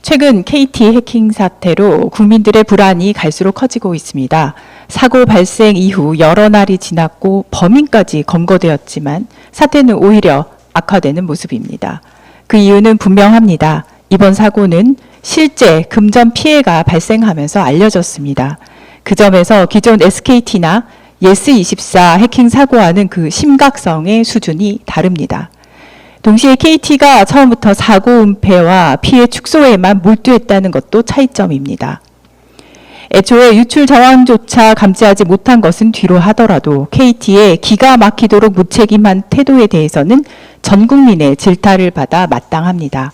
최근 KT 해킹 사태로 국민들의 불안이 갈수록 커지고 있습니다. 사고 발생 이후 여러 날이 지났고 범인까지 검거되었지만 사태는 오히려 악화되는 모습입니다. 그 이유는 분명합니다. 이번 사고는 실제 금전 피해가 발생하면서 알려졌습니다. 그 점에서 기존 SKT나 예스24 해킹 사고와는 그 심각성의 수준이 다릅니다. 동시에 KT가 처음부터 사고 은폐와 피해 축소에만 몰두했다는 것도 차이점입니다. 애초에 유출 정황조차 감지하지 못한 것은 뒤로 하더라도 KT의 기가 막히도록 무책임한 태도에 대해서는 전 국민의 질타를 받아 마땅합니다.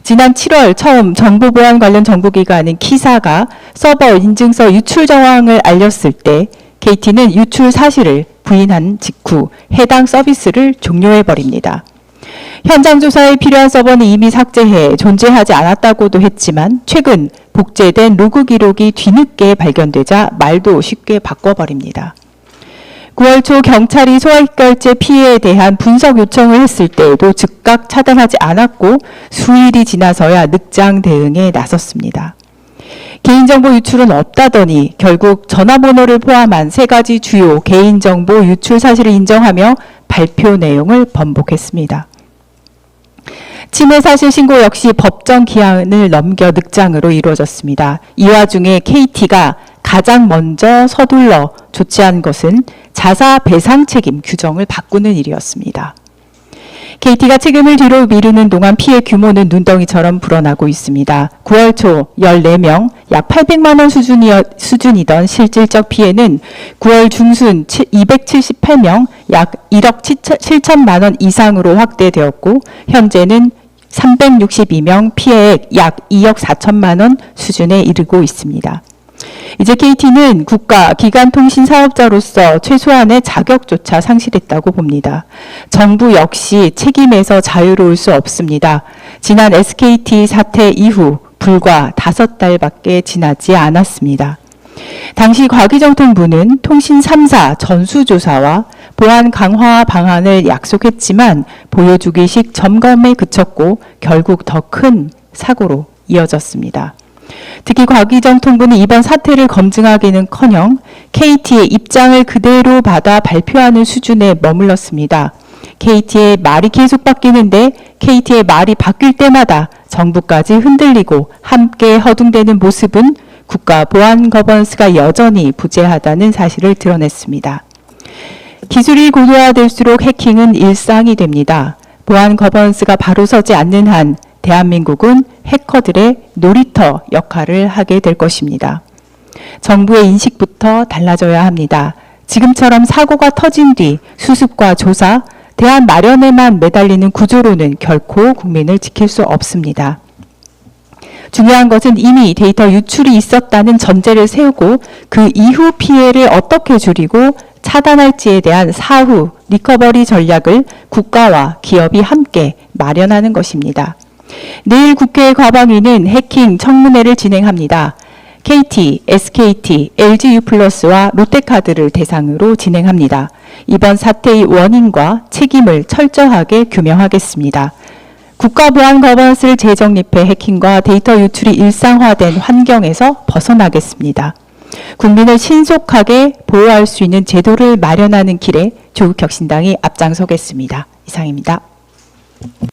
지난 7월 처음 정보보안 관련 정보기관인 키사가 서버 인증서 유출 정황을 알렸을 때 KT는 유출 사실을 부인한 직후 해당 서비스를 종료해버립니다. 현장 조사에 필요한 서버는 이미 삭제해 존재하지 않았다고도 했지만 최근 복제된 로그 기록이 뒤늦게 발견되자 말도 쉽게 바꿔버립니다. 9월 초 경찰이 소액결제 피해에 대한 분석 요청을 했을 때에도 즉각 차단하지 않았고 수일이 지나서야 늑장 대응에 나섰습니다. 개인정보 유출은 없다더니 결국 전화번호를 포함한 3가지 주요 개인정보 유출 사실을 인정하며 발표 내용을 번복했습니다. 침해 사실 신고 역시 법정 기한을 넘겨 늑장으로 이루어졌습니다. 이 와중에 KT가 가장 먼저 서둘러 조치한 것은 자사 배상 책임 규정을 바꾸는 일이었습니다. KT가 책임을 뒤로 미루는 동안 피해 규모는 눈덩이처럼 불어나고 있습니다. 9월 초 14명, 약 800만 원 수준이던 실질적 피해는 9월 중순 278명, 약 1억 7천만 원 이상으로 확대되었고 현재는 362명, 피해액 약 2억 4천만 원 수준에 이르고 있습니다. 이제 KT는 국가 기간통신 사업자로서 최소한의 자격조차 상실했다고 봅니다. 정부 역시 책임에서 자유로울 수 없습니다. 지난 SKT 사태 이후 불과 5달밖에 지나지 않았습니다. 당시 과기정통부는 통신 3사 전수조사와 보안 강화 방안을 약속했지만 보여주기식 점검에 그쳤고 결국 더 큰 사고로 이어졌습니다. 특히 과기정통부는 이번 사태를 검증하기는커녕 KT의 입장을 그대로 받아 발표하는 수준에 머물렀습니다. KT의 말이 계속 바뀌는데 KT의 말이 바뀔 때마다 정부까지 흔들리고 함께 허둥대는 모습은 국가 보안 거버넌스가 여전히 부재하다는 사실을 드러냈습니다. 기술이 고도화될수록 해킹은 일상이 됩니다. 보안 거버넌스가 바로 서지 않는 한 대한민국은 해커들의 놀이터 역할을 하게 될 것입니다. 정부의 인식부터 달라져야 합니다. 지금처럼 사고가 터진 뒤 수습과 조사, 대안 마련에만 매달리는 구조로는 결코 국민을 지킬 수 없습니다. 중요한 것은 이미 데이터 유출이 있었다는 전제를 세우고 그 이후 피해를 어떻게 줄이고 차단할지에 대한 사후 리커버리 전략을 국가와 기업이 함께 마련하는 것입니다. 내일 국회 과방위는 해킹 청문회를 진행합니다. KT, SKT, LG유플러스와 롯데카드를 대상으로 진행합니다. 이번 사태의 원인과 책임을 철저하게 규명하겠습니다. 국가보안 거버넌스를 재정립해 해킹과 데이터 유출이 일상화된 환경에서 벗어나겠습니다. 국민을 신속하게 보호할 수 있는 제도를 마련하는 길에 조국혁신당이 앞장서겠습니다. 이상입니다.